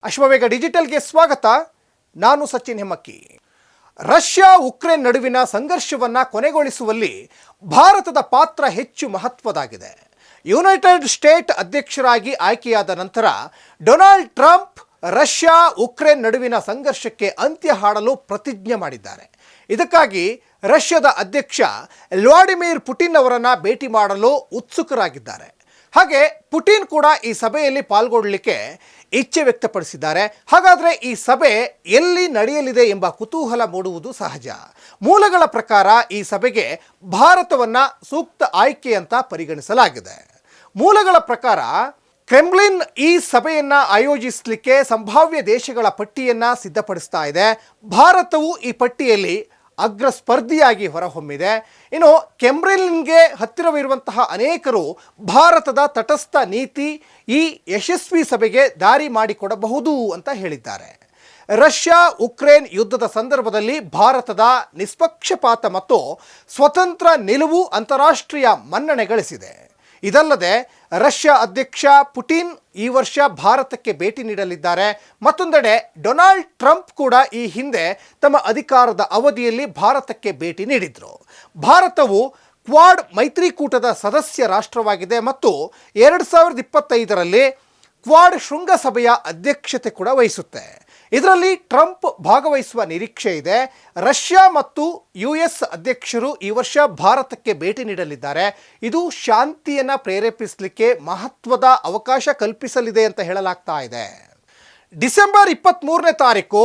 ಅಶ್ವವೇಗ ಡಿಜಿಟಲ್ಗೆ ಸ್ವಾಗತ. ನಾನು Sachin Hemmakki. Russia Ukraine ನಡುವಿನ ಸಂಘರ್ಷವನ್ನು ಕೊನೆಗೊಳಿಸುವಲ್ಲಿ ಭಾರತದ ಪಾತ್ರ ಹೆಚ್ಚು ಮಹತ್ವದಾಗಿದೆ. ಯುನೈಟೆಡ್ ಸ್ಟೇಟ್ ಅಧ್ಯಕ್ಷರಾಗಿ ಆಯ್ಕೆಯಾದ ನಂತರ ಡೊನಾಲ್ಡ್ ಟ್ರಂಪ್ ರಷ್ಯಾ ಉಕ್ರೇನ್ ನಡುವಿನ ಸಂಘರ್ಷಕ್ಕೆ ಅಂತ್ಯ ಹಾಡಲು ಪ್ರತಿಜ್ಞೆ ಮಾಡಿದ್ದಾರೆ. ಇದಕ್ಕಾಗಿ ರಷ್ಯಾದ ಅಧ್ಯಕ್ಷ ವ್ಲಾಡಿಮಿರ್ ಪುಟಿನ್ ಅವರನ್ನು ಭೇಟಿ ಮಾಡಲು ಉತ್ಸುಕರಾಗಿದ್ದಾರೆ. ಹಾಗೆ ಪುಟಿನ್ ಕೂಡ ಈ ಸಭೆಯಲ್ಲಿ ಪಾಲ್ಗೊಳ್ಳಲಿಕ್ಕೆ ಇಚ್ಛೆ ವ್ಯಕ್ತಪಡಿಸಿದ್ದಾರೆ. ಹಾಗಾದರೆ ಈ ಸಭೆ ಎಲ್ಲಿ ನಡೆಯಲಿದೆ ಎಂಬ ಕುತೂಹಲ ಮೂಡುವುದು ಸಹಜ. ಮೂಲಗಳ ಪ್ರಕಾರ ಈ ಸಭೆಗೆ ಭಾರತವನ್ನು ಸೂಕ್ತ ಆಯ್ಕೆ ಅಂತ ಪರಿಗಣಿಸಲಾಗಿದೆ. ಮೂಲಗಳ ಪ್ರಕಾರ ಕ್ರೆಮ್ಲಿನ್ ಈ ಸಭೆಯನ್ನು ಆಯೋಜಿಸಲಿಕ್ಕೆ ಸಂಭಾವ್ಯ ದೇಶಗಳ ಪಟ್ಟಿಯನ್ನು ಸಿದ್ಧಪಡಿಸ್ತಾ ಇದೆ. ಭಾರತವು ಈ ಪಟ್ಟಿಯಲ್ಲಿ ಅಗ್ರ ಸ್ಪರ್ಧಿಯಾಗಿ ಹೊರಹೊಮ್ಮಿದೆ. ಇನ್ನು ಕ್ರೆಮ್ಲಿನ್ಗೆ ಹತ್ತಿರವಿರುವಂತಹ ಅನೇಕರು ಭಾರತದ ತಟಸ್ಥ ನೀತಿ ಈ ಯಶಸ್ವಿ ಸಭೆಗೆ ದಾರಿ ಮಾಡಿಕೊಡಬಹುದು ಅಂತ ಹೇಳಿದ್ದಾರೆ. ರಷ್ಯಾ ಉಕ್ರೇನ್ ಯುದ್ಧದ ಸಂದರ್ಭದಲ್ಲಿ ಭಾರತದ ನಿಷ್ಪಕ್ಷಪಾತ ಮತ್ತು ಸ್ವತಂತ್ರ ನಿಲುವು ಅಂತಾರಾಷ್ಟ್ರೀಯ ಮನ್ನಣೆ ಗಳಿಸಿದೆ. ಇದಲ್ಲದೆ ರಷ್ಯಾ ಅಧ್ಯಕ್ಷ ಪುಟಿನ್ ಈ ವರ್ಷ ಭಾರತಕ್ಕೆ ಭೇಟಿ ನೀಡಲಿದ್ದಾರೆ. ಮತ್ತೊಂದೆಡೆ ಡೊನಾಲ್ಡ್ ಟ್ರಂಪ್ ಕೂಡ ಈ ಹಿಂದೆ ತಮ್ಮ ಅಧಿಕಾರದ ಅವಧಿಯಲ್ಲಿ ಭಾರತಕ್ಕೆ ಭೇಟಿ ನೀಡಿದರು. ಭಾರತವು ಕ್ವಾಡ್ ಮೈತ್ರಿಕೂಟದ ಸದಸ್ಯ ರಾಷ್ಟ್ರವಾಗಿದೆ ಮತ್ತು 2025ರಲ್ಲಿ ಕ್ವಾಡ್ ಶೃಂಗಸಭೆಯ ಅಧ್ಯಕ್ಷತೆ ಕೂಡ ವಹಿಸುತ್ತೆ. ಇದರಲ್ಲಿ ಟ್ರಂಪ್ ಭಾಗವಹಿಸುವ ನಿರೀಕ್ಷೆ ಇದೆ. ರಷ್ಯಾ ಮತ್ತು US ಅಧ್ಯಕ್ಷರು ಈ ವರ್ಷ ಭಾರತಕ್ಕೆ ಭೇಟಿ ನೀಡಲಿದ್ದಾರೆ. ಇದು ಶಾಂತಿಯನ್ನು ಪ್ರೇರೇಪಿಸಲಿಕ್ಕೆ ಮಹತ್ವದ ಅವಕಾಶ ಕಲ್ಪಿಸಲಿದೆ ಅಂತ ಹೇಳಲಾಗ್ತಾ ಇದೆ. ಡಿಸೆಂಬರ್ 23ನೇ ತಾರೀಕು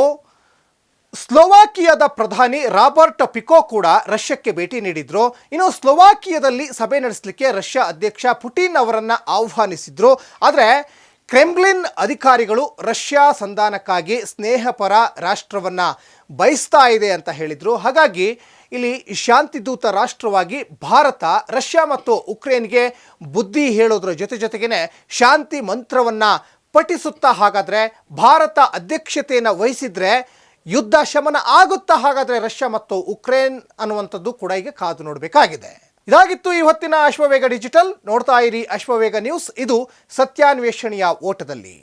ಸ್ಲೋವಾಕಿಯಾದ ಪ್ರಧಾನಿ ರಾಬರ್ಟ್ ಫಿಕೋ ಕೂಡ ರಷ್ಯಾಕ್ಕೆ ಭೇಟಿ ನೀಡಿದ್ರು. ಇನ್ನು ಸ್ಲೋವಾಕಿಯಾದಲ್ಲಿ ಸಭೆ ನಡೆಸಲಿಕ್ಕೆ ರಷ್ಯಾ ಅಧ್ಯಕ್ಷ ಪುಟಿನ್ ಅವರನ್ನು ಆಹ್ವಾನಿಸಿದ್ರು. ಆದರೆ ಕ್ರೆಮ್ಲಿನ್ ಅಧಿಕಾರಿಗಳು ರಷ್ಯಾ ಸಂಧಾನಕ್ಕಾಗಿ ಸ್ನೇಹಪರ ರಾಷ್ಟ್ರವನ್ನು ಬಯಸ್ತಾ ಇದೆ ಅಂತ ಹೇಳಿದರು. ಹಾಗಾಗಿ ಇಲ್ಲಿ ಶಾಂತಿದೂತ ರಾಷ್ಟ್ರವಾಗಿ ಭಾರತ ರಷ್ಯಾ ಮತ್ತು ಉಕ್ರೇನ್ಗೆ ಬುದ್ಧಿ ಹೇಳೋದ್ರ ಜೊತೆಗೇ ಶಾಂತಿ ಮಂತ್ರವನ್ನು ಪಠಿಸುತ್ತಾ ಹಾಗಾದರೆ ಭಾರತ ಅಧ್ಯಕ್ಷತೆಯನ್ನು ವಹಿಸಿದರೆ ಯುದ್ಧ ಶಮನ ಆಗುತ್ತಾ ಹಾಗಾದರೆ ರಷ್ಯಾ ಮತ್ತು ಉಕ್ರೇನ್ ಅನ್ನುವಂಥದ್ದು ಕೂಡ ಈಗ ಕಾದು ನೋಡಬೇಕಾಗಿದೆ. ಇದಾಗಿತ್ತು ಈ ಹೊತ್ತಿನ ಅಶ್ವವೇಗ ಡಿಜಿಟಲ್. ನೋಡ್ತಾ ಇರಿ ಅಶ್ವವೇಗ ನ್ಯೂಸ್. ಇದು ಸತ್ಯಾನ್ವೇಷಣೆಯ ಓಟದಲ್ಲಿ.